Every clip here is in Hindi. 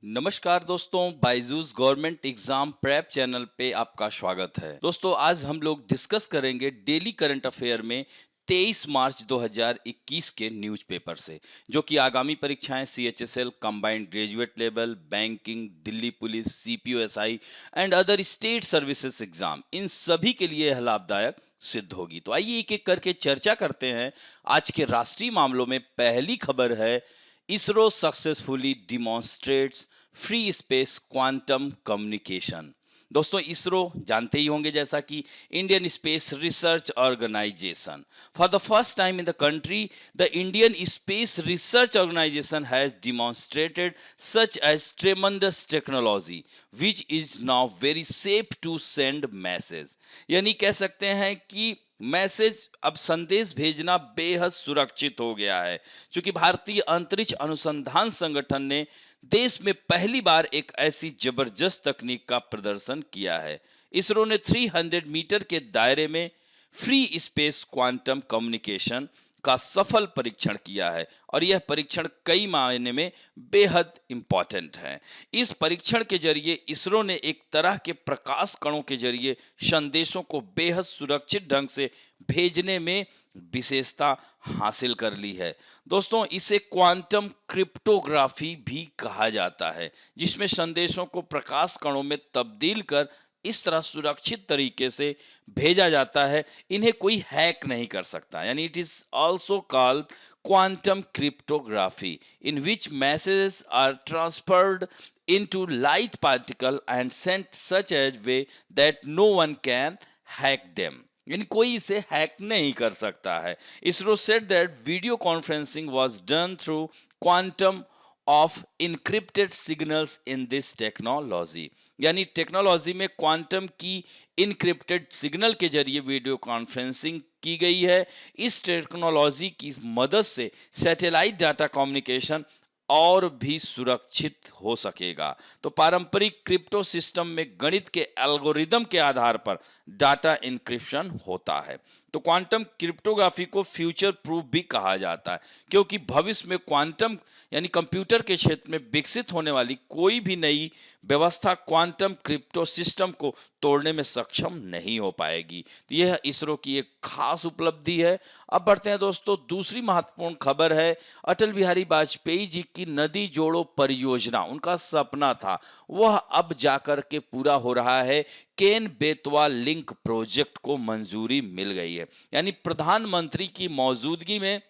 नमस्कार दोस्तों, Byju's government exam prep channel पे आपका स्वागत है। दोस्तों, आज हम लोग डिस्कस करेंगे डेली करंट अफेयर में 23 मार्च 2021 के न्यूज़पेपर से, जो कि आगामी परीक्षाएं CHSL, combined graduate level, banking, Delhi police, CPO SI and other state services exam, इन सभी के लिए यह लाभदायक सिद्ध होगी। तो आइए एक एक करके चर्चा करते हैं। आज के राष्ट्रीय मामलों में पहली खबर है, ISRO successfully demonstrates free space quantum communication. दोस्तों, इसरो जानते ही होंगे, जैसा कि Indian space research organisation, for the first time in the country the Indian space research organisation has demonstrated such as tremendous technology which is now very safe to send message. यानी कह सकते हैं कि मैसेज, अब संदेश भेजना बेहद सुरक्षित हो गया है, क्योंकि भारतीय अंतरिक्ष अनुसंधान संगठन ने देश में पहली बार एक ऐसी जबरदस्त तकनीक का प्रदर्शन किया है। इसरो ने 300 मीटर के दायरे में फ्री स्पेस क्वांटम कम्युनिकेशन का सफल परीक्षण किया है, और यह परीक्षण कई मायने में बेहद इंपॉर्टेंट है। इस परीक्षण के जरिए इसरो ने एक तरह के प्रकाश कणों के जरिए संदेशों को बेहद सुरक्षित ढंग से भेजने में विशेषता हासिल कर ली है। दोस्तों, इसे क्वांटम क्रिप्टोग्राफी भी कहा जाता है, जिसमें संदेशों को प्रकाश कणों में तब्दील कर इस तरह सुरक्षित तरीके से भेजा जाता है, इन्हें कोई हैक नहीं कर सकता। यानी it is also called quantum cryptography, in which messages are transferred into light particle and sent such a way that no one can hack them। यानी कोई इसे हैक नहीं कर सकता है। ISRO said that video conferencing was done through quantum of encrypted signals in this technology. यानी टेक्नोलॉजी में क्वांटम की इनक्रिप्टेड सिग्नल के जरिए वीडियो कॉन्फ्रेंसिंग की गई है। इस टेक्नोलॉजी की मदद से सैटेलाइट डाटा कम्युनिकेशन और भी सुरक्षित हो सकेगा। तो पारंपरिक क्रिप्टो सिस्टम में गणित के एल्गोरिदम के आधार पर डाटा इंक्रिप्शन होता है। तो क्वांटम क्रिप्टोग्राफी को फ्यूचर प्रूफ भी कहा जाता है, क्योंकि भविष्य में क्वांटम यानी कंप्यूटर के क्षेत्र में विकसित होने वाली कोई भी नई व्यवस्था क्वांटम क्रिप्टो सिस्टम को तोड़ने में सक्षम नहीं हो पाएगी। तो यह इसरो की एक खास उपलब्धि है। अब बढ़ते हैं दोस्तों, दूसरी महत्वपूर्ण खबर है, अटल बिहारी वाजपेयी जी की नदी जोड़ो परियोजना, उनका सपना था, वह अब जाकर के पूरा हो रहा है। केन बेतवा लिंक प्रोजेक्ट को मंजूरी मिल गई है। यानी प्रधानमंत्री की मौजूदगी में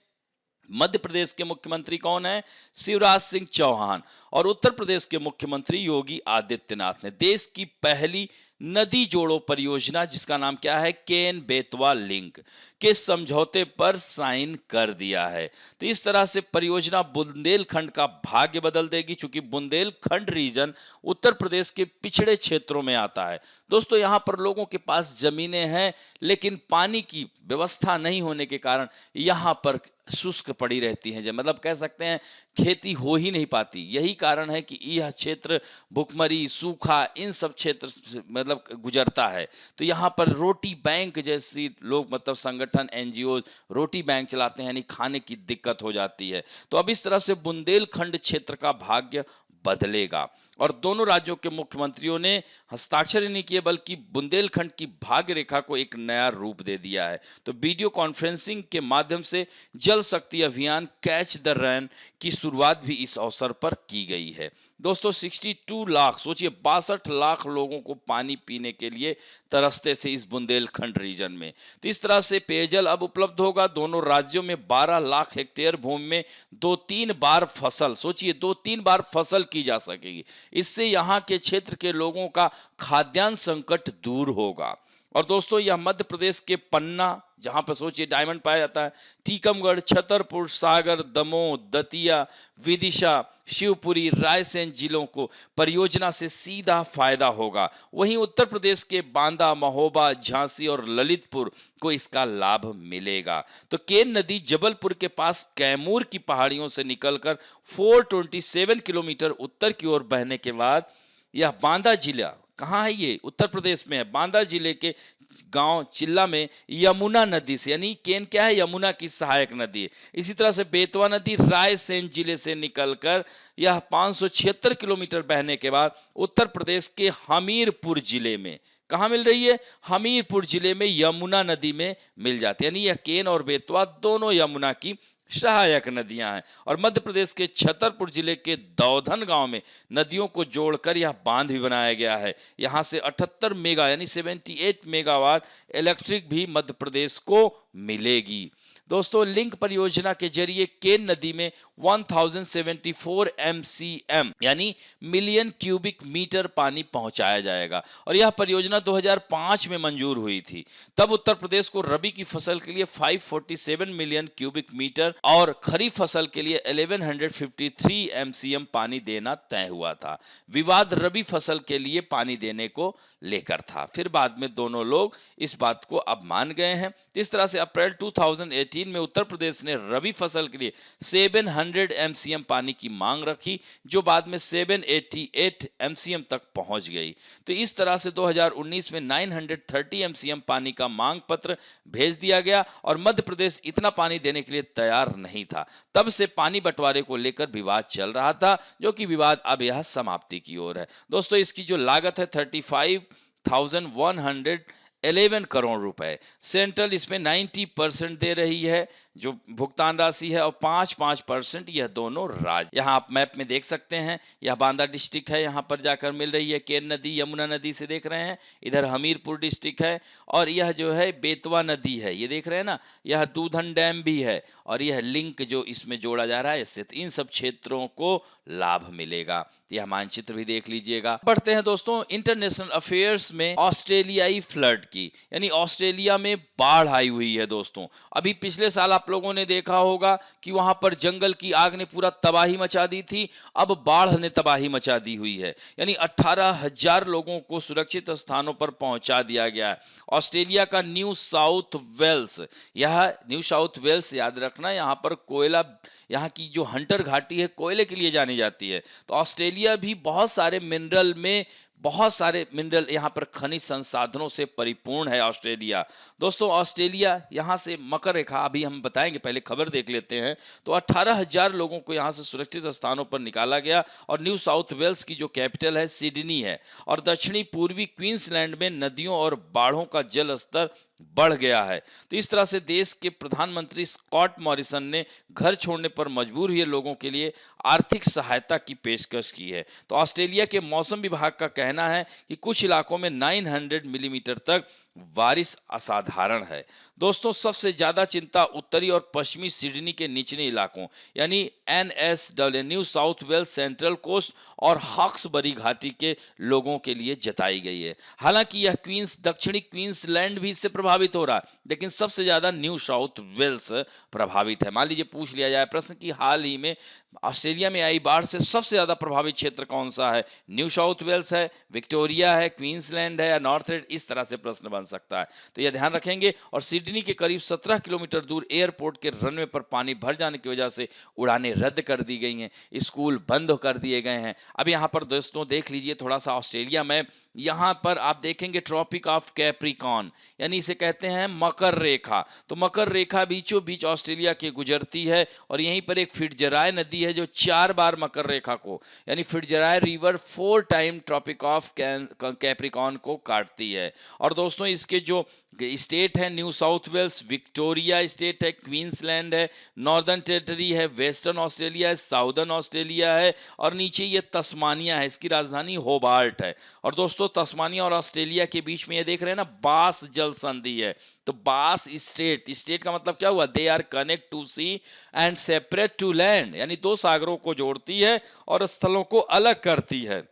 मध्य प्रदेश के मुख्यमंत्री कौन है? शिवराज सिंह चौहान, और उत्तर प्रदेश के मुख्यमंत्री योगी आदित्यनाथ ने देश की पहली नदी जोड़ो परियोजना, जिसका नाम क्या है, केन बेतवा लिंक, के समझौते पर साइन कर दिया है। तो इस तरह से परियोजना बुंदेलखंड का भाग्य बदल देगी, क्योंकि बुंदेलखंड रीजन उत्तर प्रदेश के पिछड़े क्षेत्रों में आता है। दोस्तों, यहाँ पर लोगों के पास जमीनें हैं, लेकिन पानी की व्यवस्था नहीं होने के कारण यहाँ पर शुष्क पड़ी रहती हैं, मतलब कह सकते हैं खेती हो ही नहीं पाती। यही कारण है कि यह क्षेत्र भुखमरी, सूखा, इन सब क्षेत्र से मतलब गुजरता है। तो यहाँ पर रोटी बैंक जैसी लोग, मतलब संगठन, एनजीओ रोटी बैंक चलाते हैं, यानी खाने की दिक्कत हो जाती है। तो अब इस तरह से बुंदेलखंड क्षेत्र का भाग्य बदलेगा, और दोनों राज्यों के मुख्यमंत्रियों ने हस्ताक्षर ही नहीं किए, बल्कि बुंदेलखंड की भाग्य रेखा को एक नया रूप दे दिया है। तो वीडियो कॉन्फ्रेंसिंग के माध्यम से जल शक्ति अभियान कैच द रैन की शुरुआत भी इस अवसर पर की गई है। दोस्तों, 62 लाख, सोचिए 62 लाख लोगों को पानी पीने के लिए तरसते से इस बुंदेलखंड रीजन में। तो इस तरह से पेयजल अब उपलब्ध होगा। दोनों राज्यों में 12 लाख हेक्टेयर भूमि में 2-3 बार फसल, सोचिए 2-3 बार फसल की जा सकेगी। इससे यहाँ के क्षेत्र के लोगों का खाद्यान्न संकट दूर होगा। और दोस्तों, यह मध्य प्रदेश के पन्ना, जहां पर सोचिए डायमंड पाया जाता है, टीकमगढ़, छतरपुर, सागर, दमोह, दतिया, विदिशा, शिवपुरी, रायसेन जिलों को परियोजना से सीधा फायदा होगा। वहीं उत्तर प्रदेश के बांदा, महोबा, झांसी और ललितपुर को इसका लाभ मिलेगा। तो केन नदी जबलपुर के पास कैमूर की पहाड़ियों से निकलकर 427 किलोमीटर उत्तर की ओर बहने के बाद यह बांदा जिला, कहाँ है ये? उत्तर प्रदेश में है। बांदा जिले के गांव चिल्ला में यमुना नदी से, यानी केन क्या है, यमुना की सहायक नदी है। इसी तरह से बेतवा नदी रायसेन जिले से निकलकर यह 576 किलोमीटर बहने के बाद उत्तर प्रदेश के हमीरपुर जिले में, कहाँ मिल रही है, हमीरपुर जिले में यमुना नदी में मिल जाती है। यानी यह केन और बेतवा दोनों यमुना की सहायक नदियां हैं। और मध्य प्रदेश के छतरपुर जिले के दौधन गांव में नदियों को जोड़कर यह बांध भी बनाया गया है। यहां से 78 मेगा यानी 78 मेगावाट इलेक्ट्रिक भी मध्य प्रदेश को मिलेगी। दोस्तों, लिंक परियोजना के जरिए केन नदी में 1074 MCM यानी मिलियन क्यूबिक मीटर पानी पहुंचाया जाएगा और यह परियोजना 2005 में मंजूर हुई थी। तब उत्तर प्रदेश को रबी की फसल के लिए 547 मिलियन क्यूबिक मीटर और खरीफ फसल के लिए 1153 MCM पानी देना तय हुआ था। विवाद रबी फसल के लिए पानी देने को लेकर था, फिर बाद में दोनों लोग इस बात को अब मान गए हैं। इस तरह से अप्रैल 2018 में उत्तर प्रदेश ने रबी फसल के लिए 700 MCM पानी की मांग रखी, जो बाद में 788 MCM तक पहुंच गई। तो इस तरह से 2019 में 930 MCM पानी का मांग पत्र भेज दिया गया और मध्य प्रदेश इतना पानी देने के लिए तैयार नहीं था। तब से पानी बंटवारे को लेकर विवाद चल रहा था, जो कि विवाद अब यह समाप्ति की ओर है। दोस्तों, इसकी जो लागत है 35,111 करोड़ रुपए। सेंट्रल इसमें 90% दे रही है जो भुगतान राशि है और 5% यह दोनों राज्य। यहाँ आप मैप में देख सकते हैं, यह बांदा डिस्ट्रिक्ट है, यहाँ पर जाकर मिल रही है केन नदी, यमुना नदी से देख रहे हैं। इधर हमीरपुर डिस्ट्रिक्ट है और यह जो है बेतवा नदी है, ये देख रहे हैं ना, यह दूधन डैम भी है और यह लिंक जो इसमें जोड़ा जा रहा है इससे, तो इन सब क्षेत्रों को लाभ मिलेगा। यह मानचित्र भी देख लीजिएगा। बढ़ते हैं दोस्तों इंटरनेशनल अफेयर्स में ऑस्ट्रेलियाई फ्लड की, यानी ऑस्ट्रेलिया में बाढ़ आई हुई है। दोस्तों, अभी पिछले साल आप लोगों ने देखा होगा कि वहां पर जंगल की आग ने पूरा तबाही मचा दी थी, अब बाढ़ ने तबाही मचा दी हुई है, यानी 18,000 लोगों को सुरक्षित स्थानों पर पहुंचा दिया गया है। ऑस्ट्रेलिया का न्यू साउथ वेल्स, यह न्यू साउथ वेल्स याद रखना, यहाँ पर कोयला, यहाँ की जो हंटर घाटी है कोयले के लिए जानी जाती है। तो ऑस्ट्रेलिया भी बहुत सारे मिनरल यहाँ पर खनिज संसाधनों से परिपूर्ण है ऑस्ट्रेलिया। दोस्तों, ऑस्ट्रेलिया यहाँ से मकर रेखा, अभी हम बताएंगे, पहले खबर देख लेते हैं। तो 18,000 लोगों को यहाँ से सुरक्षित स्थानों पर निकाला गया और न्यू साउथ वेल्स की जो कैपिटल है सिडनी है और दक्षिणी पूर्वी क्वींसलैंड में नदियों और बाढ़ों का जल स्तर बढ़ गया है। तो इस तरह से देश के प्रधानमंत्री स्कॉट मॉरिसन ने घर छोड़ने पर मजबूर हुए लोगों के लिए आर्थिक सहायता की पेशकश की है। तो ऑस्ट्रेलिया के मौसम विभाग का कहना है कि कुछ इलाकों में 900 मिलीमीटर तक बारिश असाधारण है। दोस्तों, सबसे ज्यादा चिंता उत्तरी और पश्चिमी सिडनी के निचले इलाकों यानी NSW New South Wales central coast और हॉक्सबरी घाटी के लोगों के लिए जताई गई है। हालांकि यह दक्षिणी क्वींसलैंड भी इससे प्रभावित हो रहा है, लेकिन सबसे ज्यादा न्यू साउथ वेल्स प्रभावित है। मान लीजिए पूछ लिया जाए प्रश्न कि हाल ही में ऑस्ट्रेलिया में आई बाढ़ से सबसे ज्यादा प्रभावित क्षेत्र कौन सा है, न्यू साउथ वेल्स है, विक्टोरिया है, क्वींसलैंड है या नॉर्थ ईस्ट, इस तरह से प्रश्न बन सकता है। तो यह ध्यान रखेंगे। और सिडनी के करीब 17 किलोमीटर दूर एयरपोर्ट के रनवे पर पानी भर जाने की वजह से उड़ानें रद्द कर दी गई हैं, स्कूल बंद कर दिए गए हैं। अब यहाँ पर दोस्तों देख लीजिए थोड़ा सा ऑस्ट्रेलिया में, यहाँ पर आप देखेंगे ट्रॉपिक ऑफ कैप्रिकॉर्न, यानी इसे कहते हैं मकर रेखा। तो मकर रेखा बीचों बीच ऑस्ट्रेलिया के गुजरती है और यहीं पर एक फिट्जराय नदी है जो 4 बार मकर रेखा को, यानी Fitzroy river 4 time tropic of Capricorn को काटती है। और दोस्तों, इसके जो स्टेट है New South Wales, Victoria state है, क्वींसलैंड है, नॉर्दर्न टेरिटरी है, वेस्टर्न ऑस्ट्रेलिया है, साउदर्न ऑस्ट्रेलिया है और नीचे ये तस्मानिया है, इसकी राजधानी होबार्ट है। और दोस्तों, तस्मानिया और ऑस्ट्रेलिया के बीच में ये देख रहे हैं ना, बास जल संधि है। तो बास स्टेट का मतलब क्या हुआ, they are connect to sea and separate to land, यानी 2 सागरों को जोड़ती है और स्थलों को अलग करती है।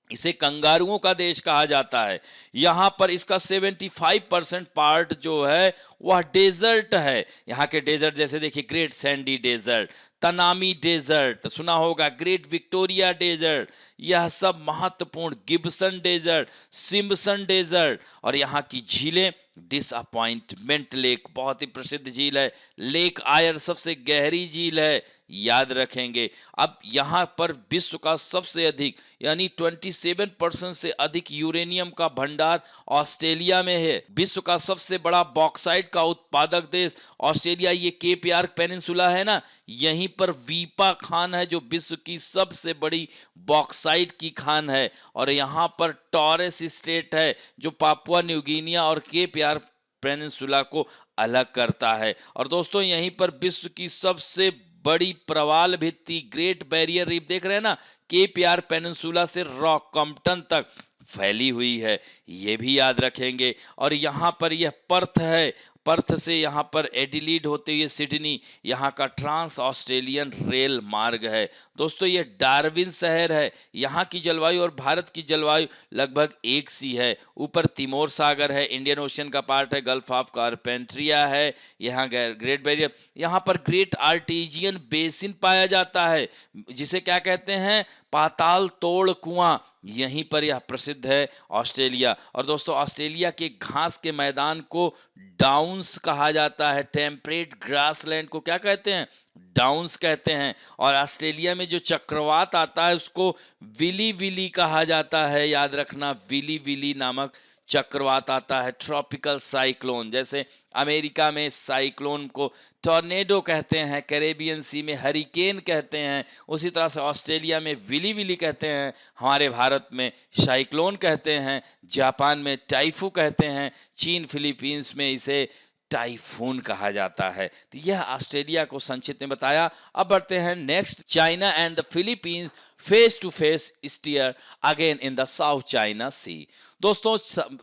इसे कंगारुओं का देश कहा जाता है। यहां पर इसका 75% पार्ट जो है वह डेजर्ट है। यहाँ के डेजर्ट जैसे देखिए great sandy desert, Tanami desert सुना होगा, ग्रेट विक्टोरिया डेजर्ट, यह सब महत्वपूर्ण, गिब्सन डेजर्ट, सिम्पसन डेजर्ट, और यहाँ की झीलें, डिसअपॉइंटमेंट लेक बहुत ही प्रसिद्ध झील है, लेक आयर सबसे गहरी झील है, याद रखेंगे। अब यहाँ पर विश्व का सबसे अधिक यानी 27% से अधिक यूरेनियम का भंडार ऑस्ट्रेलिया में है। विश्व का सबसे बड़ा बॉक्साइट का उत्पादक देश ऑस्ट्रेलिया, ये केप यार्क पेनिनसुला है ना, यहीं पर वीपा खान है जो विश्व की सबसे बड़ी बॉक्साइट की खान है, और यहाँ पर टॉरेस स्ट्रेट है जो पापुआ न्यू गिनिया और केप यार्क पेनिनसुला को अलग करता है। और दोस्तों यहीं पर विश्व की सबसे बड़ी प्रवाल भित्ति ग्रेट बैरियर रीफ देख रहे हैं ना, केप यार्क पेनिनसुला से रॉकम्पटन तक फैली हुई है, ये भी याद रखेंगे। और यहाँ पर यह पर्थ है, पर्थ से यहाँ पर एडिलीड होते हुए सिडनी, यहाँ का ट्रांस ऑस्ट्रेलियन रेल मार्ग है। दोस्तों ये डार्विन शहर है, यहाँ की जलवायु और भारत की जलवायु लगभग एक सी है। ऊपर तिमोर सागर है, इंडियन ओशन का पार्ट है, गल्फ ऑफ कारपेंट्रिया है, यहाँ ग्रेट बैरियर, यहाँ पर ग्रेट आर्टेजियन बेसिन पाया जाता है जिसे क्या कहते हैं, पाताल तोड़ कुआं, यहीं पर यह प्रसिद्ध है ऑस्ट्रेलिया। और दोस्तों ऑस्ट्रेलिया के घास के मैदान को डाउन्स कहा जाता है, टेम्परेट ग्रासलैंड को क्या कहते हैं, डाउन्स कहते हैं। और ऑस्ट्रेलिया में जो चक्रवात आता है उसको विली विली कहा जाता है, याद रखना, विली विली नामक चक्रवात आता है, ट्रॉपिकल साइक्लोन। जैसे अमेरिका में साइक्लोन को टॉर्नेडो कहते हैं, कैरेबियन सी में हरिकेन कहते हैं, उसी तरह से ऑस्ट्रेलिया में विली विली कहते हैं, हमारे भारत में साइक्लोन कहते हैं, जापान में टाइफू कहते हैं, चीन फिलीपींस में इसे टाइफून कहा जाता है। तो यह ऑस्ट्रेलिया को संक्षिप्त में बताया। अब बढ़ते हैं next, China and the Philippines face to face stare again in the South China Sea. दोस्तों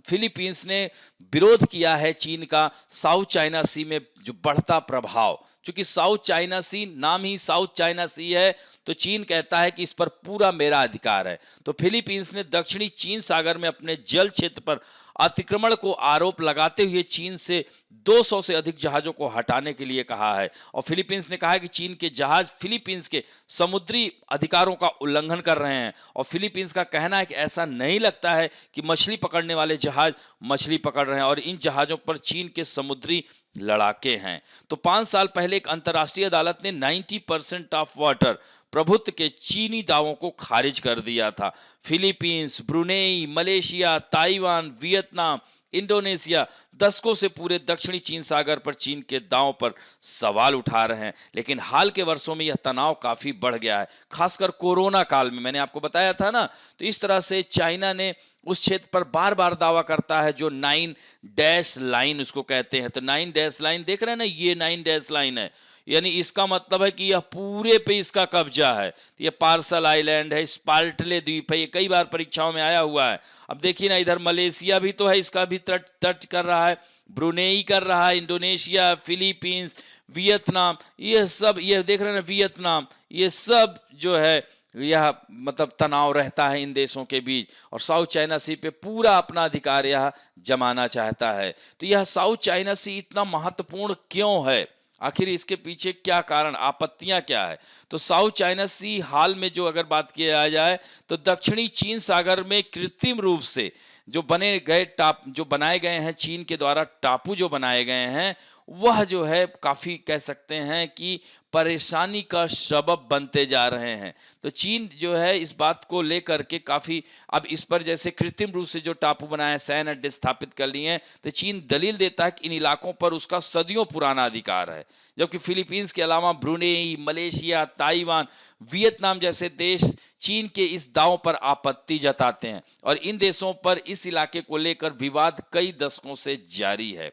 फिलीपींस ने विरोध किया है चीन का साउथ चाइना सी में जो बढ़ता प्रभाव, क्योंकि साउथ चाइना सी नाम ही साउथ चाइना सी है, तो चीन कहता है कि इस पर पूरा मेरा अधिकार है। तो फिलीपींस ने दक्षिणी चीन सागर में अपने जल क्षेत्र पर अतिक्रमण को आरोप लगाते हुए चीन से 200 से अधिक जहाजों को हटाने के लिए कहा है। और फिलीपींस ने कहा है कि चीन के जहाज फिलीपींस के समुद्री अधिकारों का उल्लंघन कर रहे हैं। और फिलीपींस का कहना है कि ऐसा नहीं लगता है कि मछली पकड़ने वाले जहाज मछली पकड़ रहे हैं, और इन जहाजों पर चीन के समुद्री लड़ाके हैं। तो 5 साल पहले एक अंतर्राष्ट्रीय अदालत ने 90% ऑफ वाटर प्रभुत्व के चीनी दावों को खारिज कर दिया था। Philippines, Brunei, Malaysia, Taiwan, Vietnam, Indonesia दशकों से पूरे दक्षिणी चीन सागर पर चीन के दांव पर सवाल उठा रहे हैं। लेकिन हाल के वर्षों में यह तनाव काफी बढ़ गया है, खासकर कोरोना काल में, मैंने आपको बताया था ना। तो इस तरह से चाइना ने उस क्षेत्र पर बार बार दावा करता है, जो 9 डैश लाइन उसको कहते हैं। तो 9 डैश लाइन देख रहे हैं ना, ये 9 डैश लाइन है, यानी इसका मतलब है कि यह पूरे पे इसका कब्जा है। ये पार्सल आइलैंड है, स्पार्टले द्वीप है, ये कई बार परीक्षाओं में आया हुआ है। अब देखिए ना, इधर मलेशिया भी तो है, इसका भी तट कर रहा है, ब्रुनेई कर रहा है, इंडोनेशिया, फिलीपींस, वियतनाम, ये सब, ये देख रहे हैं ना वियतनाम, ये सब जो है यह मतलब तनाव रहता है इन देशों के बीच, और साउथ चाइना सी पे पूरा अपना अधिकार यह जमाना चाहता है। तो यह साउथ चाइना सी इतना महत्वपूर्ण क्यों है, आखिर इसके पीछे क्या कारण, आपत्तियां क्या है? तो साउथ चाइना सी हाल में जो अगर बात किया जाए तो दक्षिणी चीन सागर में कृत्रिम रूप से जो बनाए गए हैं, चीन के द्वारा टापू जो बनाए गए हैं, वह जो है काफी कह सकते हैं कि परेशानी का सबब बनते जा रहे हैं। तो चीन जो है इस बात को लेकर के काफी, अब इस पर जैसे कृत्रिम रूप से जो टापू बनाए, सैन्य अड्डे स्थापित कर लिए हैं, तो चीन दलील देता है कि इन इलाकों पर उसका सदियों पुराना अधिकार है। जबकि फिलीपींस के अलावा ब्रुनेई, मलेशिया, ताइवान, वियतनाम जैसे देश चीन के इस दांव पर आपत्ति जताते हैं, और इन देशों पर इस इलाके को लेकर विवाद कई दशकों से जारी है।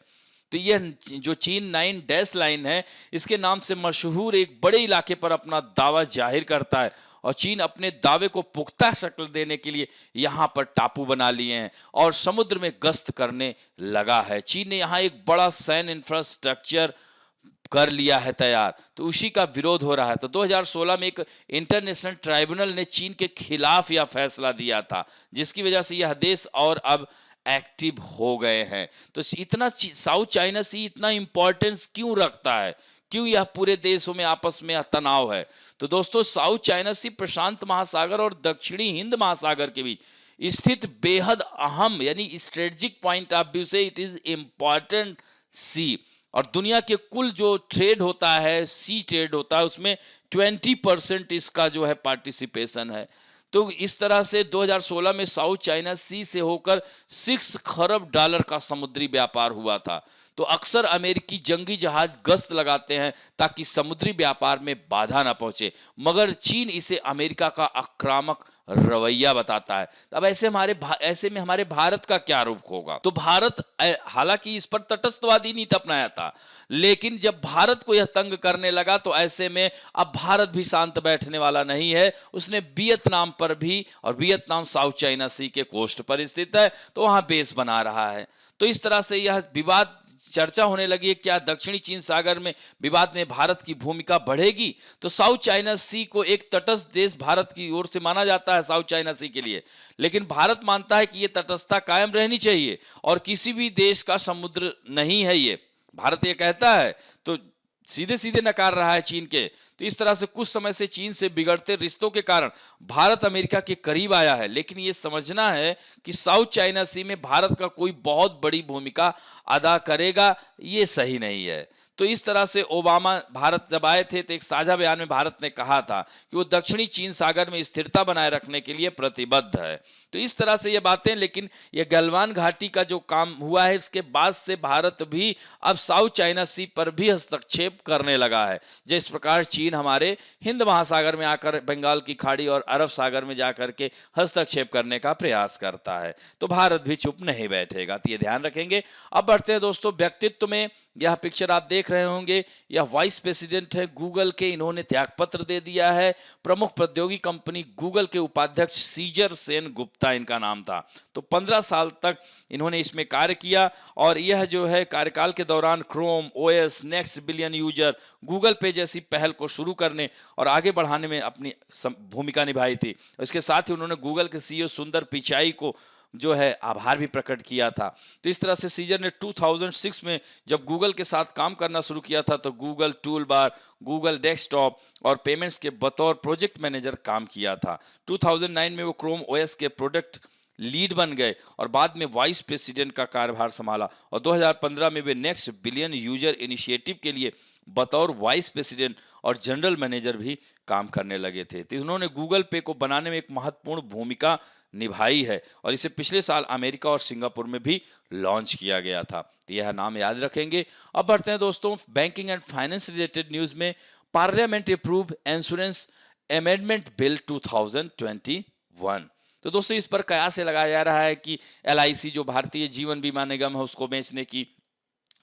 तो यह जो चीन 9 डैश लाइन है, इसके नाम से मशहूर एक बड़े इलाके पर अपना दावा जाहिर करता है, और चीन अपने दावे को पुख्ता शक्ल देने के लिए यहाँ पर टापू बना लिए हैं और समुद्र में गश्त करने लगा है। चीन ने यहाँ एक बड़ा सैन्य इंफ्रास्ट्रक्चर कर लिया है तैयार, तो उसी का विरोध हो रहा है। तो 2016 में एक इंटरनेशनल ट्राइब्यूनल ने चीन के खिलाफ यह फैसला दिया था, जिसकी वजह से यह देश और अब एक्टिव हो गए हैं। तो इतना साउथ चाइना सी इतना इंपॉर्टेंस क्यों रखता है, क्यों यह पूरे देशों में आपस में यह तनाव है? तो दोस्तों, साउथ चाइना सी प्रशांत महासागर और दक्षिणी हिंद महासागर के बीच स्थित बेहद अहम यानी स्ट्रेटेजिक पॉइंट ऑफ व्यू से इट इज इम्पॉर्टेंट सी। और दुनिया के कुल जो ट्रेड होता है, सी ट्रेड होता है, उसमें 20% इसका जो है पार्टिसिपेशन है। तो इस तरह से 2016 में साउथ चाइना सी से होकर 6 खरब डॉलर का समुद्री व्यापार हुआ था। तो अक्सर अमेरिकी जंगी जहाज गश्त लगाते हैं ताकि समुद्री व्यापार में बाधा ना पहुंचे, मगर चीन इसे अमेरिका का आक्रामक रवैया बताता है। अब ऐसे में हमारे भारत का क्या रुख होगा? तो भारत हालांकि इस पर तटस्थवादी नीति अपनाया था, लेकिन जब भारत को यह तंग करने लगा तो ऐसे में अब भारत भी शांत बैठने वाला नहीं है। उसने वियतनाम पर भी, और वियतनाम साउथ चाइना सी के कोस्ट पर स्थित है, तो वहां बेस बना रहा है। तो इस तरह से यह विवाद चर्चा होने लगी है, क्या दक्षिणी चीन सागर में विवाद में भारत की भूमिका बढ़ेगी? तो साउथ चाइना सी को एक तटस्थ देश भारत की ओर से माना जाता है साउथ चाइना सी के लिए, लेकिन भारत मानता है कि यह तटस्थता कायम रहनी चाहिए और किसी भी देश का समुद्र नहीं है ये। भारत ये कहता है तो सीधे सीधे नकार रहा है चीन के। तो इस तरह से कुछ समय से चीन से बिगड़ते रिश्तों के कारण भारत अमेरिका के करीब आया है, लेकिन यह समझना है कि साउथ चाइना सी में भारत का कोई बहुत बड़ी भूमिका अदा करेगा, ये सही नहीं है। तो इस तरह से ओबामा भारत जब आए थे तो एक साझा बयान में भारत ने कहा था कि वो दक्षिणी चीन सागर में स्थिरता बनाए रखने के लिए प्रतिबद्ध है। तो इस तरह से ये बातें, लेकिन ये गलवान घाटी का जो काम हुआ है इसके बाद से भारत भी अब साउथ चाइना सी पर भी हस्तक्षेप करने लगा है। जिस प्रकार चीन हमारे हिंद महासागर में आकर बंगाल की खाड़ी और अरब सागर में जाकर के हस्तक्षेप करने का प्रयास करता है, तो भारत भी चुप नहीं बैठेगा। तो ये ध्यान रखेंगे। अब बढ़ते हैं दोस्तों व्यक्तित्व में। यह पिक्चर आप देख रहे होंगे, यह वाइस प्रेसिडेंट है गूगल के, इन्होंने त्यागपत्र दे दिया है। प्रमुख प्रौद्योगिकी कंपनी गूगल के उपाध्यक्ष सीजर सेन गुप्ता इनका नाम था। तो 15 साल तक इन्होंने इसमें कार्य किया और यह जो है कार्यकाल के दौरान Chrome, OS, next billion user, Google पे जैसी पहल को शुरू करने और आगे बढ़ाने में अपनी भूमिका निभाई थी। इसके साथ ही उन्होंने गूगल के सीईओ सुंदर पिचाई को जो है आभार भी प्रकट किया था। तो इस तरह से सीजर ने 2006 में जब गूगल के साथ काम करना शुरू किया था तो Google tool bar, Google desktop और पेमेंट्स के बतौर प्रोजेक्ट मैनेजर काम किया था। 2009 में वो क्रोम ओएस के प्रोडक्ट लीड बन गए और बाद में वाइस प्रेसिडेंट का कार्यभार संभाला और 2015 में वे नेक्स्ट बिलियन यूजर इनिशिएटिव के लिए बतौर वाइस प्रेसिडेंट और जनरल मैनेजर भी काम करने लगे थे। तो उन्होंने गूगल पे को बनाने में एक महत्वपूर्ण भूमिका निभाई है और इसे पिछले साल अमेरिका और सिंगापुर में भी लॉन्च किया गया था। तो यह नाम याद रखेंगे। अब बढ़ते हैं दोस्तों banking and finance related news में। Parliament approve insurance amendment bill 2021। तो दोस्तों इस पर कयास से लगाया जा रहा है कि एलआईसी जो भारतीय जीवन बीमा निगम है उसको बेचने की,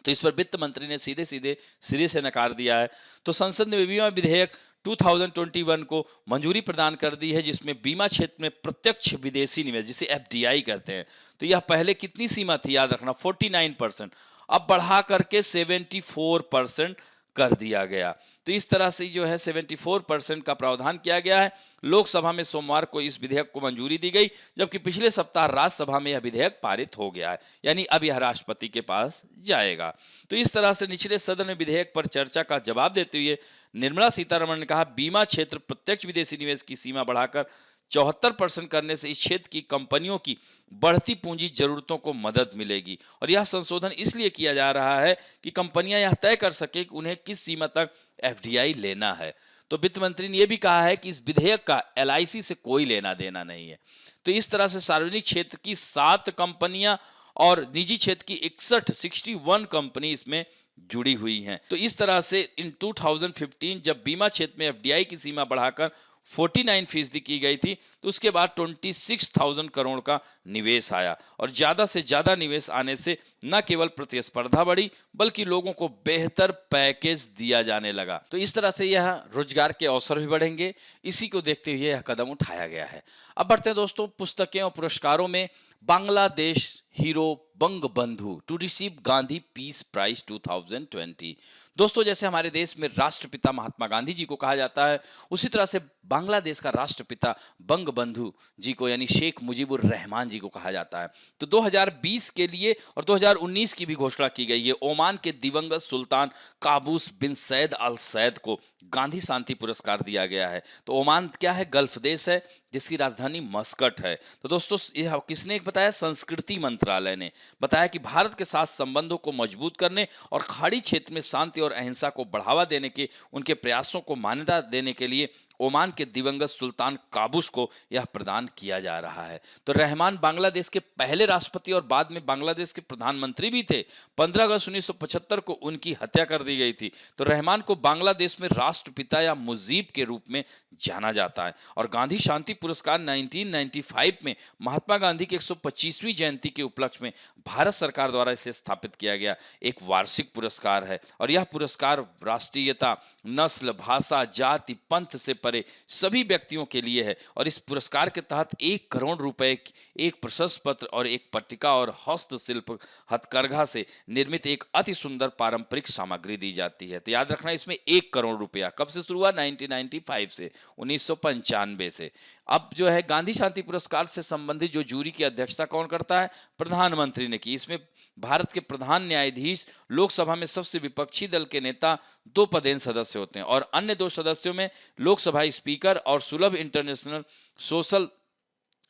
तो इस पर वित्त मंत्री ने सीधे सीधे सिरे से नकार दिया है। तो संसद ने बीमा विधेयक 2021 को मंजूरी प्रदान कर दी है, जिसमें बीमा क्षेत्र में प्रत्यक्ष विदेशी निवेश जिसे एफडीआई कहते हैं, तो यह पहले कितनी सीमा थी याद रखना 49%, अब बढ़ा करके 74% कर दिया गया। तो इस तरह से जो है 74% का प्रावधान किया गया है। लोकसभा में सोमवार को इस विधेयक को मंजूरी दी गई, जबकि पिछले सप्ताह राज्यसभा में यह विधेयक पारित हो गया है, यानी अब यह राष्ट्रपति के पास जाएगा। तो इस तरह से निचले सदन में विधेयक पर चर्चा का जवाब देते हुए निर्मला सीतारमण ने कहा, बीमा क्षेत्र प्रत्यक्ष विदेशी निवेश की सीमा बढ़ाकर 74% करने से इस क्षेत्र की कंपनियों की बढ़ती पूंजी जरूरतों को मदद मिलेगी और यह संशोधन इसलिए किया जा रहा है कि कंपनियां यह तय कर सके कि उन्हें किस सीमा तक एफडीआई लेना है। तो वित्त मंत्री ने यह भी कहा है कि इस विधेयक का एलआईसी से कोई लेना देना नहीं है। तो इस तरह से सार्वजनिक क्षेत्र की 7 कंपनियां और निजी क्षेत्र की 61 कंपनी इसमें जुड़ी हुई हैं। तो इस तरह से इन 2015 जब बीमा क्षेत्र में एफडीआई की सीमा बढ़ाकर 49% की गई थी, तो उसके बाद 26,000 करोड़ का निवेश आया और ज्यादा से ज्यादा निवेश आने से न केवल प्रतिस्पर्धा बढ़ी बल्कि लोगों को बेहतर पैकेज दिया जाने लगा। तो इस तरह से यह रोजगार के अवसर भी बढ़ेंगे, इसी को देखते हुए यह कदम उठाया गया है। अब बढ़ते हैं दोस्तों पुस्तकें और पुरस्कारों में। Bangladesh hero Bangabandhu to receive Gandhi Peace Prize 2020। दोस्तों, जैसे हमारे देश में राष्ट्रपिता महात्मा गांधी जी को कहा जाता है, उसी तरह से बांग्लादेश का राष्ट्रपिता बंगबंधु जी को यानी शेख मुजीबुर रहमान जी को कहा जाता है। तो 2020 के लिए और 2019 की भी घोषणा की गई है। ओमान के दिवंगत सुल्तान काबूस बिन सैद अल सैद को गांधी शांति पुरस्कार दिया गया है। तो ओमान क्या है? गल्फ देश है जिसकी राजधानी मस्कट है। तो दोस्तों, यह किसने बताया? संस्कृति मंत्रालय ने बताया कि भारत के साथ संबंधों को मजबूत करने और खाड़ी क्षेत्र में शांति और अहिंसा को बढ़ावा देने के उनके प्रयासों को मान्यता देने के लिए ओमान के दिवंगत सुल्तान काबूस को यह प्रदान किया जा रहा है। तो रहमान बांग्लादेश के पहले राष्ट्रपति और बाद में बांग्लादेश के प्रधानमंत्री भी थे। 15 अगस्त 1975 को उनकी हत्या कर दी गई थी। तो रहमान को बांग्लादेश में राष्ट्रपिता या मुजीब के रूप में जाना जाता है। और गांधी शांति पुरस्कार 1995 में महात्मा गांधी की 125वीं जयंती के उपलक्ष्य में भारत सरकार द्वारा इसे स्थापित किया गया एक वार्षिक पुरस्कार है। और यह पुरस्कार राष्ट्रीयता, नस्ल, भाषा, जाति, पंथ से परे सभी व्यक्तियों के लिए है। और इस पुरस्कार के तहत 1 करोड़ रुपए, एक प्रशस्ति पत्र और एक पट्टिका और हस्तशिल्प हथकरघा से निर्मित एक अति सुंदर पारंपरिक सामग्री दी जाती है। तो याद रखना, इसमें 1 करोड़ रुपया कब से शुरू हुआ? 1995 से, 1995 से। अब जो है गांधी शांति पुरस्कार से संबंधित जो जूरी की अध्यक्षता कौन करता है? प्रधानमंत्री ने की। इसमें भारत के प्रधान न्यायाधीश, लोकसभा में सबसे विपक्षी दल के नेता, 2 पदेन सदस्य होते हैं। और अन्य 2 सदस्यों में लोकसभा स्पीकर और सुलभ इंटरनेशनल सोशल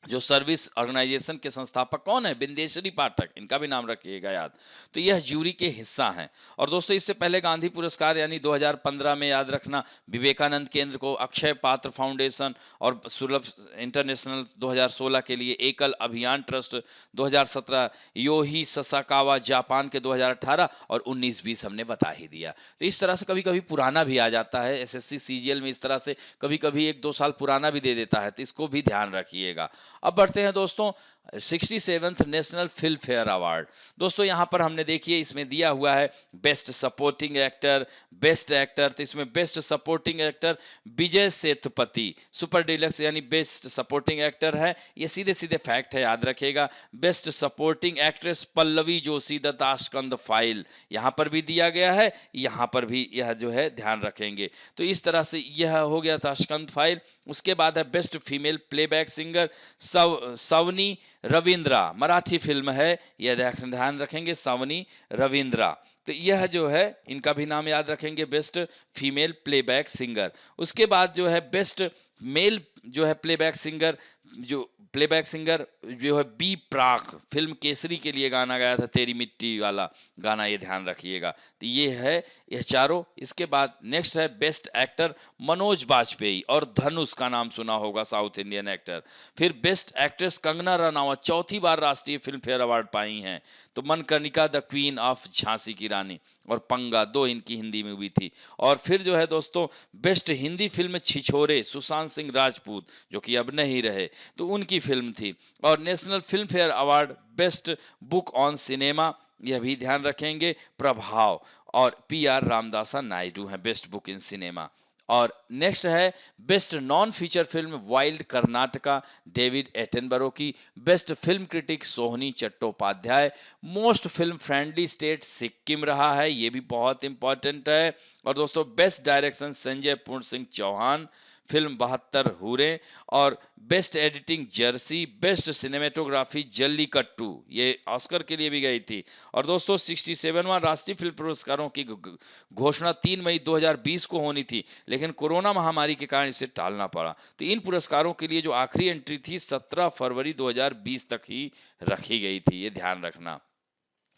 जो सर्विस ऑर्गेनाइजेशन के संस्थापक कौन है? बिंदेश्वरी पाठक, इनका भी नाम रखिएगा याद। तो यह ज्यूरी के हिस्सा हैं। और दोस्तों, इससे पहले गांधी पुरस्कार यानी 2015 में याद रखना विवेकानंद केंद्र को, अक्षय पात्र फाउंडेशन और सुलभ इंटरनेशनल 2016 के लिए, एकल अभियान ट्रस्ट 2017, योही ससाकावा जापान के 2018 और 19-20 हमने बता ही दिया। तो इस तरह से कभी कभी पुराना भी आ जाता है। एसएससी सीजीएल में इस तरह से कभी कभी 1-2 साल पुराना भी दे देता है, तो इसको भी ध्यान रखिएगा। अब बढ़ते हैं दोस्तों 67th National Filmfare award. दोस्तों, यहां पर हमने देखिए इसमें दिया हुआ है best supporting actor, best actor. तो इसमें best supporting actor Vijay Sethupathi, super deluxe यानी बेस्ट सपोर्टिंग एक्टर है। ये सीधे सीधे फैक्ट है, याद रखिएगा। Best supporting actress Pallavi Joshi the Tashkent file, यहां पर भी दिया गया है, यहां पर भी यह जो है ध्यान रखेंगे। तो इस तरह से यह हो गया ताशकंद फाइल। उसके बाद है best female playback singer Savani Ravindra, Marathi film है, यह ध्यान रखेंगे, सवनी रविंद्रा। तो यह जो है इनका भी नाम याद रखेंगे, बेस्ट फीमेल प्लेबैक सिंगर। उसके बाद जो है बेस्ट मेल जो है प्लेबैक सिंगर, जो प्लेबैक सिंगर जो है बी प्राक, फिल्म केसरी के लिए गाना गाया था, तेरी मिट्टी वाला गाना, ये ध्यान रखिएगा। तो ये है यह चारों। इसके बाद नेक्स्ट है बेस्ट एक्टर मनोज बाजपेयी, और धनुष का नाम सुना होगा, साउथ इंडियन एक्टर। फिर बेस्ट एक्ट्रेस कंगना रनावत, 4थी बार राष्ट्रीय फिल्म फेयर अवार्ड पाई हैं। तो Manikarnika the queen of Jhansi की रानी और पंगा, 2 इनकी हिंदी मूवी थी। और फिर जो है दोस्तों बेस्ट हिंदी फिल्म छिछोरे, सुशांत सिंह राजपूत जो कि अब नहीं रहे, तो उनकी फिल्म थी। और national Filmfare award best book on cinema, यह भी ध्यान रखेंगे, प्रभाव, और PR रामदासा नायडू हैं बेस्ट बुक इन सिनेमा। और नेक्स्ट है best non feature film wild Karnataka, David Attenborough की। Best film critic Sohini Chattopadhyay. Most film friendly state Sikkim रहा है, ये भी बहुत इंपॉर्टेंट है। और दोस्तों बेस्ट डायरेक्शन संजय पूर्ण सिंह चौहान, फिल्म 72 हूरे। और best editing Jersey, best cinematography jallikattu, ये ऑस्कर के लिए भी गई थी। और दोस्तों 67वां राष्ट्रीय फिल्म पुरस्कारों की घोषणा 3 मई 2020 को होनी थी, लेकिन कोरोना महामारी के कारण इसे टालना पड़ा। तो इन पुरस्कारों के लिए जो आखिरी एंट्री थी 17 फरवरी 2020 तक ही रखी गई थी, ये ध्यान रखना।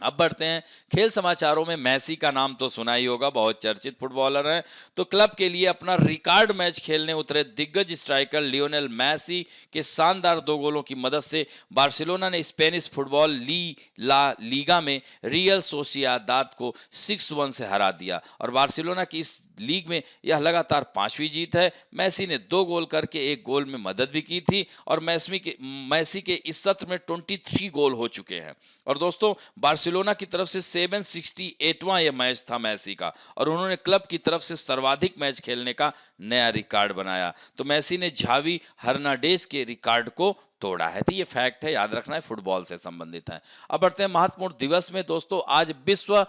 अब बढ़ते हैं खेल समाचारों में। मेसी का नाम तो सुना ही होगा, बहुत चर्चित फुटबॉलर हैं। तो क्लब के लिए अपना रिकॉर्ड मैच खेलने उतरे दिग्गज स्ट्राइकर लियोनेल मेसी के शानदार 2 गोलों की मदद से बार्सिलोना ने स्पेनिश फुटबॉल ला लीगा में रियल सोसिएदाद को 6-1 से हरा दिया। और बार्सिलोना की इस लीग में यह लगातार 5वीं जीत है। मेसी ने 2 गोल करके 1 गोल में मदद भी की थी। और मेसी के इस सत्र में 23 गोल हो चुके हैं। और दोस्तों बार्सिलोना की तरफ से 768वां यह मैच था मेसी का, और उन्होंने क्लब की तरफ से सर्वाधिक मैच खेलने का नया रिकॉर्ड बनाया। तो मेसी ने झावी हर्नांडेज के रिकॉर्ड को तोड़ा है। तो ये फैक्ट है, याद रखना है, फुटबॉल से संबंधित है। अब बढ़ते हैं महत्वपूर्ण दिवस में दोस्तों। आज विश्व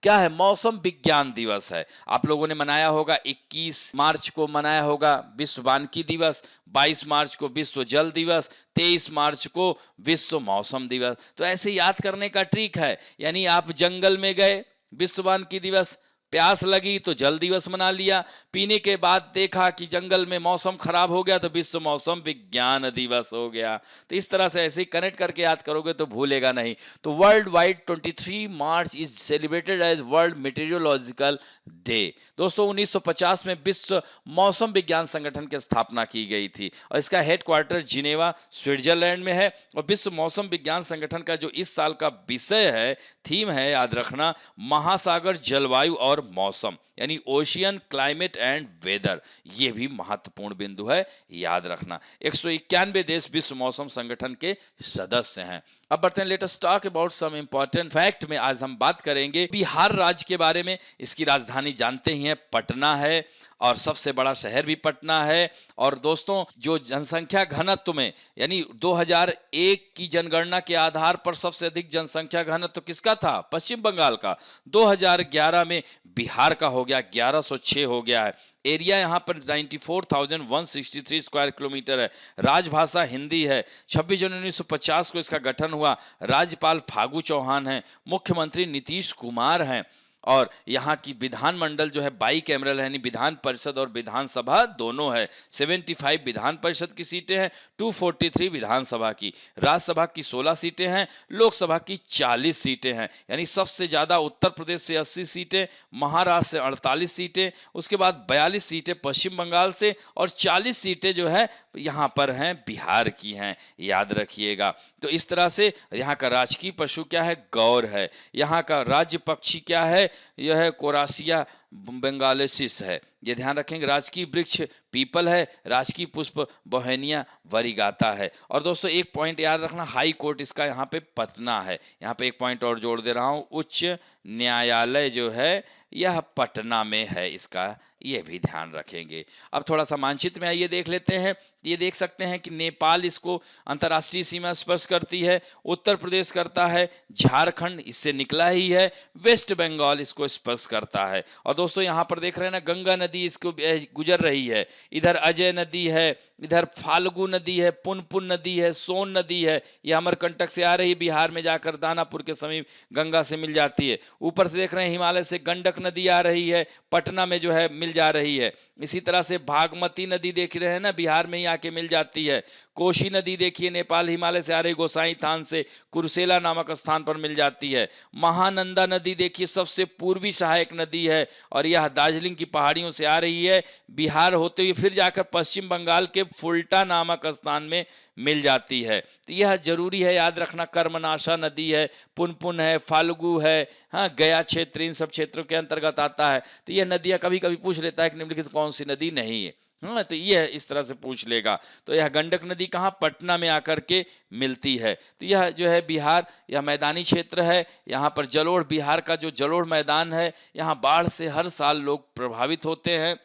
क्या है, मौसम विज्ञान दिवस है। आप लोगों ने मनाया होगा, 21 मार्च को मनाया होगा विश्व वानिकी दिवस, 22 मार्च को विश्व जल दिवस, 23 मार्च को विश्व मौसम दिवस। तो ऐसे याद करने का ट्रिक है, यानी आप जंगल में गए, विश्व वानिकी दिवस, प्यास लगी तो जल दिवस मना लिया, पीने के बाद देखा कि जंगल में मौसम खराब हो गया तो विश्व मौसम विज्ञान दिवस हो गया। तो इस तरह से ऐसे ही कनेक्ट करके याद करोगे तो भूलेगा नहीं। तो world wide 23 March is celebrated as World Meteorological Day. दोस्तों 1950 में विश्व मौसम विज्ञान संगठन की स्थापना की गई थी और इसका हेडक्वार्टर जिनेवा स्विट्जरलैंड में है। और विश्व मौसम विज्ञान संगठन का जो इस साल का विषय है, थीम है, याद रखना, महासागर, जलवायु और मौसम, यानी ओशियन क्लाइमेट एंड वेदर। यह भी महत्वपूर्ण बिंदु है, याद रखना। 191 देश विश्व मौसम संगठन के सदस्य हैं। अब बढ़ते हैं, let us talk about some important fact में आज हम बात करेंगे बिहार राज्य के बारे में। इसकी राजधानी जानते ही हैं, पटना है, और सबसे बड़ा शहर भी पटना है। और दोस्तों जो जनसंख्या घनत्व में, यानी 2001 की जनगणना के आधार पर सबसे अधिक जनसंख्या घनत्व किसका था? पश्चिम बंगाल का। 2011 में बिहार का हो गया, 1106 हो गया है। एरिया यहाँ पर 94,163 स्क्वायर किलोमीटर है। राजभाषा हिंदी है। 26 जनवरी 1950 को इसका गठन हुआ। राज्यपाल फागू चौहान हैं। मुख्यमंत्री नीतीश कुमार हैं। और यहाँ की विधानमंडल जो है बाईकैमरल है, यानी विधान परिषद और विधानसभा दोनों है। 75 विधान परिषद की सीटें हैं, 243 विधानसभा की। राज्यसभा की 16 सीटें हैं, लोकसभा की 40 सीटें हैं। यानी सबसे ज्यादा उत्तर प्रदेश से 80 सीटें, महाराष्ट्र से 48 सीटें, उसके बाद 42 सीटें पश्चिम बंगाल से, और 40 सीटें जो है यहाँ पर हैं बिहार की हैं, याद रखिएगा। तो इस तरह से यहाँ का राजकीय पशु क्या है? गौर है। यहाँ का राज्य पक्षी क्या है? यह है कोरासिया बेंगालेसिस है, ये ध्यान रखेंगे। राजकीय वृक्ष पीपल है। राजकीय पुष्प बोहेनिया वरीगाता है। और दोस्तों एक पॉइंट याद रखना, हाई कोर्ट इसका यहाँ पे पटना है। यहाँ पे एक पॉइंट और जोड़ दे रहा हूँ, उच्च न्यायालय जो है यह पटना में है, इसका ये भी ध्यान रखेंगे। अब थोड़ा सा मानचित्र में आइए देख लेते हैं। ये देख सकते हैं कि नेपाल इसको अंतर्राष्ट्रीय सीमा स्पर्श करती है, उत्तर प्रदेश करता है, झारखंड इससे निकला ही है, वेस्ट बंगाल इसको स्पर्श करता है। और दोस्तों यहाँ पर देख रहे हैं ना, गंगा नदी इसको गुजर रही है। इधर अजय नदी है, इधर फाल्गु नदी है, पुनपुन नदी है, सोन नदी है। ये अमरकंटक से आ रही, बिहार में जाकर दानापुर के समीप गंगा से मिल जाती है। ऊपर से देख रहे हैं हिमालय से गंडक नदी आ रही है, पटना में जो है मिल जा रही है। इसी तरह से भागमती नदी देख रहे हैं ना, बिहार में ही आके मिल जाती है। कोशी नदी देखिए, नेपाल हिमालय से आ रही, गोसाई थान से कुरुसेला नामक स्थान पर मिल जाती है। महानंदा नदी देखिए, सबसे पूर्वी सहायक नदी है, और यह दार्जिलिंग की पहाड़ियों से आ रही है, बिहार होते हुए फिर जाकर पश्चिम बंगाल के फुल्टा नामक स्थान में मिल जाती है। तो यह जरूरी है याद रखना। कर्मनाशा नदी है, पुनपुन है, फाल्गु है, हाँ, गया क्षेत्र, इन सब क्षेत्रों के अंतर्गत आता है। तो यह नदियां कभी कभी पूछ लेता है कि निम्नलिखित कौन सी नदी नहीं है, हाँ, तो यह इस तरह से पूछ लेगा। तो यह गंडक नदी कहाँ? पटना में आकर के मिलती है। तो यह जो है बिहार, यह मैदानी क्षेत्र है। यहाँ पर जलोढ़, बिहार का जो जलोढ़ मैदान है, यहाँ बाढ़ से हर साल लोग प्रभावित होते हैं।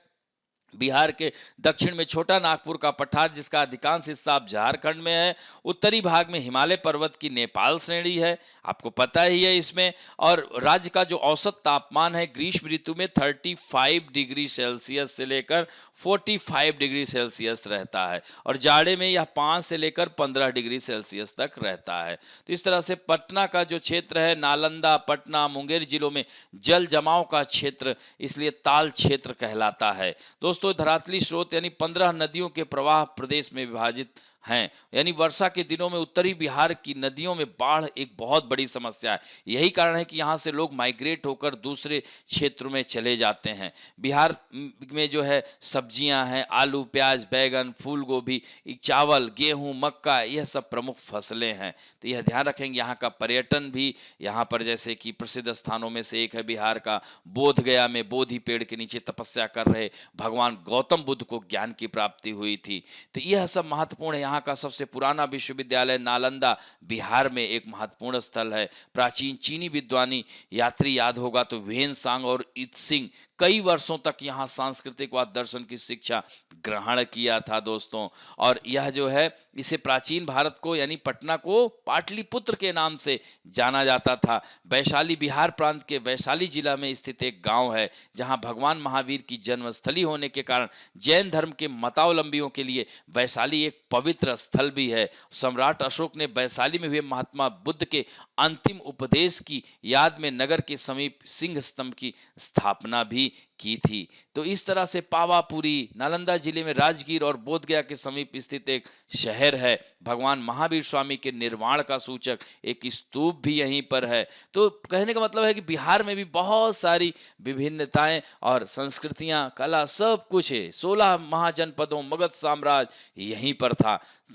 बिहार के दक्षिण में छोटा नागपुर का पठार, जिसका अधिकांश हिस्सा अब झारखंड में है। उत्तरी भाग में हिमालय पर्वत की नेपाल श्रेणी है, आपको पता ही है इसमें। और राज्य का जो औसत तापमान है ग्रीष्म ऋतु में 35 डिग्री सेल्सियस से लेकर 45 डिग्री सेल्सियस रहता है, और जाड़े में यह 5 से लेकर 15 डिग्री सेल्सियस तक रहता है। तो इस तरह से पटना का जो क्षेत्र है, नालंदा, पटना, मुंगेर जिलों में जल जमाव का क्षेत्र, इसलिए ताल क्षेत्र कहलाता है। दोस्तों धरातली स्रोत यानी 15 नदियों के प्रवाह प्रदेश में विभाजित हैं। यानी वर्षा के दिनों में उत्तरी बिहार की नदियों में बाढ़ एक बहुत बड़ी समस्या है। यही कारण है कि यहाँ से लोग माइग्रेट होकर दूसरे क्षेत्रों में चले जाते हैं। बिहार में जो है सब्जियां हैं, आलू, प्याज, बैगन, फूल गोभी, चावल, गेहूं, मक्का, यह सब प्रमुख फसलें हैं। तो यह ध्यान रखेंगे। यहाँ का पर्यटन भी, यहाँ पर जैसे कि प्रसिद्ध स्थानों में से एक है बिहार का बोध गया में बोधि पेड़ के नीचे तपस्या कर रहे भगवान गौतम बुद्ध को ज्ञान की प्राप्ति हुई थी। तो यह सब महत्वपूर्ण है। यहाँ यहाँ का सबसे पुराना विश्वविद्यालय नालंदा बिहार में एक महत्वपूर्ण स्थल है। प्राचीन चीनी विद्वानी यात्री याद होगा तो ह्वेन-सांग और इत-सिंह कई वर्षों तक यहाँ सांस्कृतिक व दर्शन की शिक्षा ग्रहण किया था दोस्तों। और यह जो है इसे प्राचीन भारत को यानी पटना को पाटलिपुत्र के नाम से जाना जाता था। वैशाली बिहार प्रांत के वैशाली जिला में स्थित एक गांव है जहां भगवान महावीर की जन्मस्थली होने के कारण जैन धर्म के मतावलंबियों के लिए वैशाली एक पवित्र स्थल भी है। सम्राट अशोक ने वैशाली में हुए महात्मा बुद्ध के अंतिम उपदेश की याद में नगर के समीप सिंह स्तंभ की स्थापना भी की थी। तो इस तरह से पावापुरी नालंदा जिले में राजगीर और बोधगया के समीप स्थित एक शहर है। भगवान महावीर स्वामी के निर्वाण का सूचक एक स्तूप भी यहीं पर है। तो कहने का मतलब है कि बिहार में भी बहुत सारी विभिन्नताएं और संस्कृतियां, कला सब कुछ है। 16 महाजनपदों मगध साम्राज्य यहीं पर था।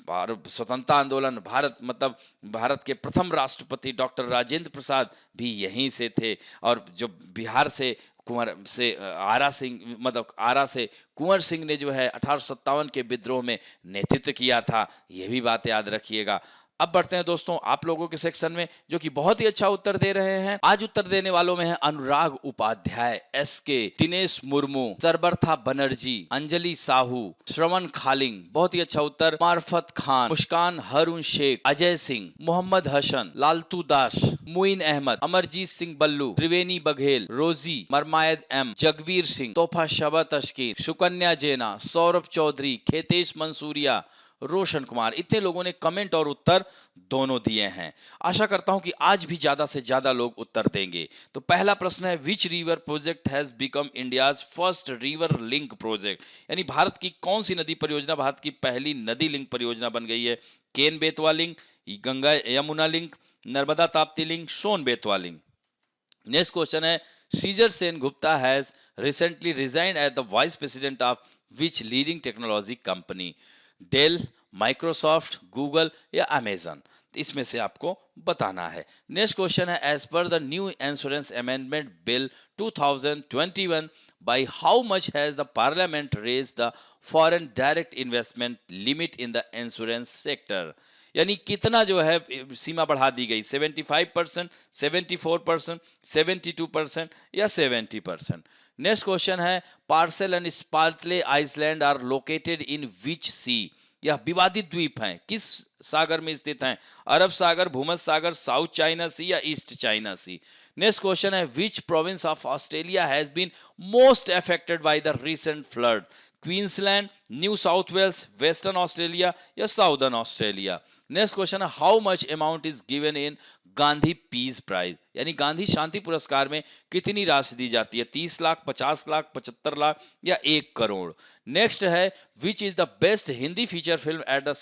और स्वतंत्रता आंदोलन भारत के प्रथम राष्ट्रपति डॉक्टर राजेंद्र प्रसाद भी यहीं से थे। और जो बिहार से आरा से कुंवर सिंह ने जो है 1857 के विद्रोह में नेतृत्व किया था। यह भी बात याद रखिएगा। अब बढ़ते हैं दोस्तों आप लोगों के सेक्शन में जो कि बहुत ही अच्छा उत्तर दे रहे हैं। आज उत्तर देने वालों में है अनुराग उपाध्याय, एसके, दिनेश मुर्मू, सरबरथा बनर्जी, अंजलि साहू, श्रवण खालिंग। बहुत ही अच्छा उत्तर। मार्फत खान, मुस्कान हारून शेख, अजय सिंह, मोहम्मद हसन, लालतू दास, मुइन अहमद, अमरजीत सिंह बल्लू, त्रिवेणी बघेल, रोजी, मरमायद एम, जगवीर सिंह, तोहफा शबा तशकीर, सुकन्या जैना, सौरभ चौधरी, खेतेश मंसूरिया, रोशन कुमार। इतने लोगों ने कमेंट और उत्तर दोनों दिए हैं। आशा करता हूं कि आज भी ज्यादा से ज्यादा लोग उत्तर देंगे। तो पहला प्रश्न है which river project has become India's first river link project, यानी भारत की कौन सी नदी परियोजना भारत की पहली नदी लिंक परियोजना बन गई है। Ken Betwa link, Ganga Yamuna link, Narmada Tapti link, Son Betwa link. Next question है सीजर Sengupta has recently resigned as the vice president of which leading technology company. Dell, Microsoft, Google या अमेजन। इसमें से आपको बताना है। नेक्स्ट क्वेश्चन है as per the new insurance amendment bill 2021 by how much has the parliament raised the foreign direct investment limit in the insurance sector, यानी कितना जो है सीमा बढ़ा दी गई। 75%, 74%, 72% या 70%। नेक्स्ट क्वेश्चन है Paracel and Spratly island are located in which sea, यह विवादित द्वीप हैं किस सागर में स्थित हैं। अरब सागर, भूमध्य सागर, साउथ चाइना सी या East China Sea. Next question है which province of Australia has been most affected by the recent flood. Queensland, New South Wales, Western Australia या साउदर्न ऑस्ट्रेलिया। नेक्स्ट क्वेश्चन है how much amount is given in Gandhi Peace Prize, यानी गांधी शांति पुरस्कार में कितनी राशि दी जाती है। 30 लाख, 50 लाख, 75 लाख या 1 करोड़। नेक्स्ट है which is the best Hindi feature film at the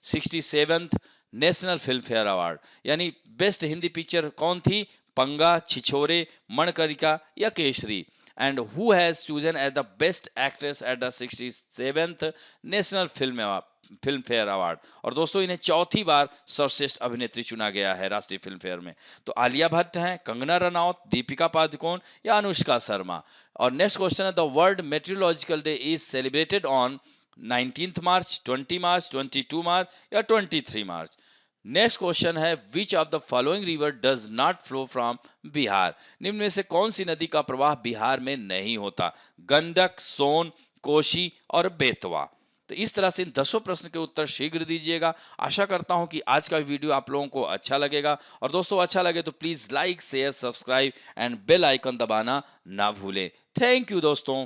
67th National Filmfare award, यानी बेस्ट हिंदी पिक्चर कौन थी। पंगा, छिछोरे, मणकरिका या Kesari. And who has chosen as the best actress at the 67th National Filmfare award. और दोस्तों इन्हें चौथी बार सर्वश्रेष्ठ अभिनेत्री चुना गया है राष्ट्रीय फिल्म फेयर में। तो आलिया भट्ट हैं, कंगना रनौत, दीपिका पादुकोण या अनुष्का शर्मा। और नेक्स्ट क्वेश्चन है the world meteorological day is celebrated on 19th March, 20 March, 22 March या 23 मार्च। नेक्स्ट क्वेश्चन है which of the following river does not flow from Bihar, निम्न में से कौन सी नदी का प्रवाह बिहार में नहीं होता। गंडक, सोन, कोशी और बेतवा। तो इस तरह से इन 10 प्रश्न के उत्तर शीघ्र दीजिएगा। आशा करता हूं कि आज का वीडियो आप लोगों को अच्छा लगेगा। और दोस्तों अच्छा लगे तो please like, share, subscribe and bell icon दबाना ना भूलें। थैंक यू दोस्तों।